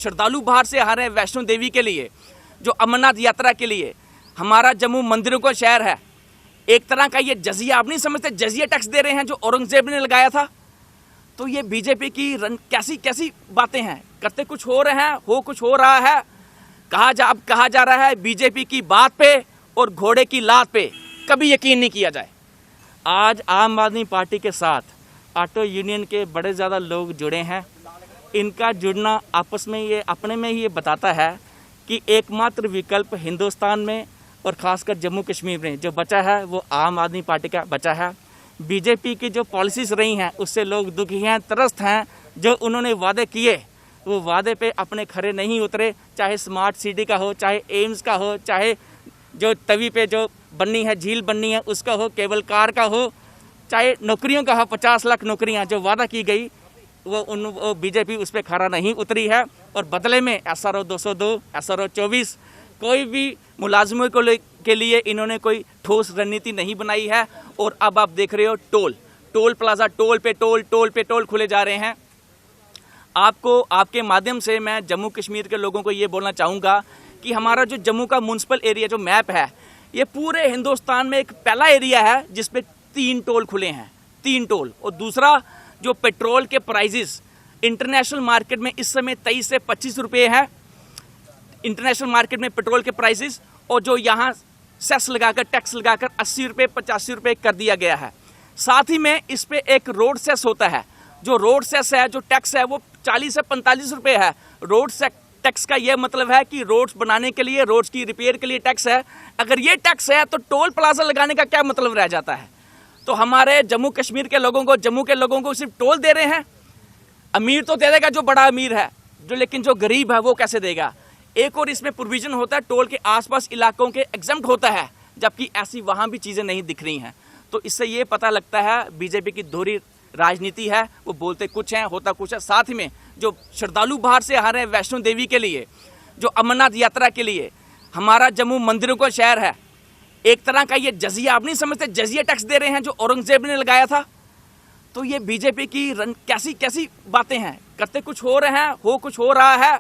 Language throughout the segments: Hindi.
श्रद्धालु बाहर से आ रहे हैं वैष्णो देवी के लिए, जो अमरनाथ यात्रा के लिए। हमारा जम्मू मंदिरों का शहर है। एक तरह का ये जजिया, आप नहीं समझते, जजिया टैक्स दे रहे हैं जो औरंगजेब ने लगाया था। तो ये बीजेपी की कैसी कैसी बातें हैं, करते कुछ हो रहे हैं, हो कुछ हो रहा है। कहा जा रहा है बीजेपी की बात पे और घोड़े की लात पे कभी यकीन नहीं किया जाए। आज आम आदमी पार्टी के साथ ऑटो यूनियन के बड़े ज़्यादा लोग जुड़े हैं। इनका जुड़ना आपस में ये अपने में ही ये बताता है कि एकमात्र विकल्प हिंदुस्तान में और ख़ासकर जम्मू कश्मीर में जो बचा है वो आम आदमी पार्टी का बचा है। बीजेपी की जो पॉलिसीज़ रही हैं उससे लोग दुखी हैं, त्रस्त हैं। जो उन्होंने वादे किए वो वादे पे अपने खरे नहीं उतरे, चाहे स्मार्ट सिटी का हो, चाहे एम्स का हो, चाहे जो तवी पे जो बननी है, झील बननी है उसका हो, केबल कार का हो, चाहे नौकरियों का हो, 50 लाख नौकरियां जो वादा की गई वो बीजेपी उस पर खरा नहीं उतरी है। और बदले में SRO 202, SRO 24 कोई भी मुलाजमों के लिए इन्होंने कोई ठोस रणनीति नहीं बनाई है। और अब आप देख रहे हो टोल प्लाजा, टोल पे टोल खुले जा रहे हैं। आपके माध्यम से मैं जम्मू कश्मीर के लोगों को ये बोलना चाहूँगा कि हमारा जो जम्मू का म्यूनसिपल एरिया जो मैप है, ये पूरे हिंदुस्तान में एक पहला एरिया है जिसपे 3 टोल खुले हैं, 3 टोल। और दूसरा, जो पेट्रोल के प्राइजेस इंटरनेशनल मार्केट में इस समय 23 से 25 रुपये है इंटरनेशनल मार्केट में पेट्रोल के प्राइसेस, और जो यहाँ सेस लगाकर, टैक्स लगाकर 80 रुपये 85 रुपये कर दिया गया है। साथ ही में इस पे एक रोड सेस होता है। जो रोड सेस है, जो टैक्स है, वो 40 से 45 रुपये है। रोड टैक्स का ये मतलब है कि रोड्स बनाने के लिए, रोड्स की रिपेयर के लिए टैक्स है। अगर ये टैक्स है तो टोल प्लाजा लगाने का क्या मतलब रह जाता है। तो हमारे जम्मू कश्मीर के लोगों को, जम्मू के लोगों को सिर्फ टोल दे रहे हैं। अमीर तो दे देगा जो बड़ा अमीर है, लेकिन जो गरीब है वो कैसे देगा। एक और इसमें प्रोविजन होता है, टोल के आसपास इलाकों के एग्जम्प्ट होता है, जबकि ऐसी वहाँ भी चीज़ें नहीं दिख रही हैं। तो इससे ये पता लगता है बीजेपी की दोहरी राजनीति है। वो बोलते कुछ हैं, होता कुछ है। साथ ही में जो श्रद्धालु बाहर से आ रहे हैं वैष्णो देवी के लिए, जो अमरनाथ यात्रा के लिए। हमारा जम्मू मंदिरों का शहर है। एक तरह का ये जजिया, आप नहीं समझते, जजिया टैक्स दे रहे हैं जो औरंगजेब ने लगाया था। तो ये बीजेपी की कैसी कैसी बातें हैं, करते कुछ हो रहे हैं, हो कुछ हो रहा है।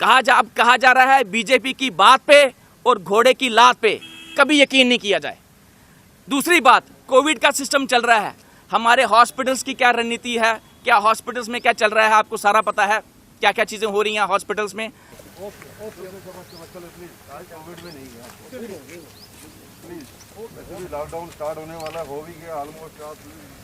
कहा जा रहा है बीजेपी की बात पे और घोड़े की लात पे कभी यकीन नहीं किया जाए। दूसरी बात, कोविड का सिस्टम चल रहा है। हमारे हॉस्पिटल्स की क्या रणनीति है, क्या हॉस्पिटल्स में क्या चल रहा है, आपको सारा पता है क्या क्या चीज़ें हो रही हैं हॉस्पिटल्स में। लॉकडाउन स्टार्ट होने वाला हो भी गया ऑलमोस्ट।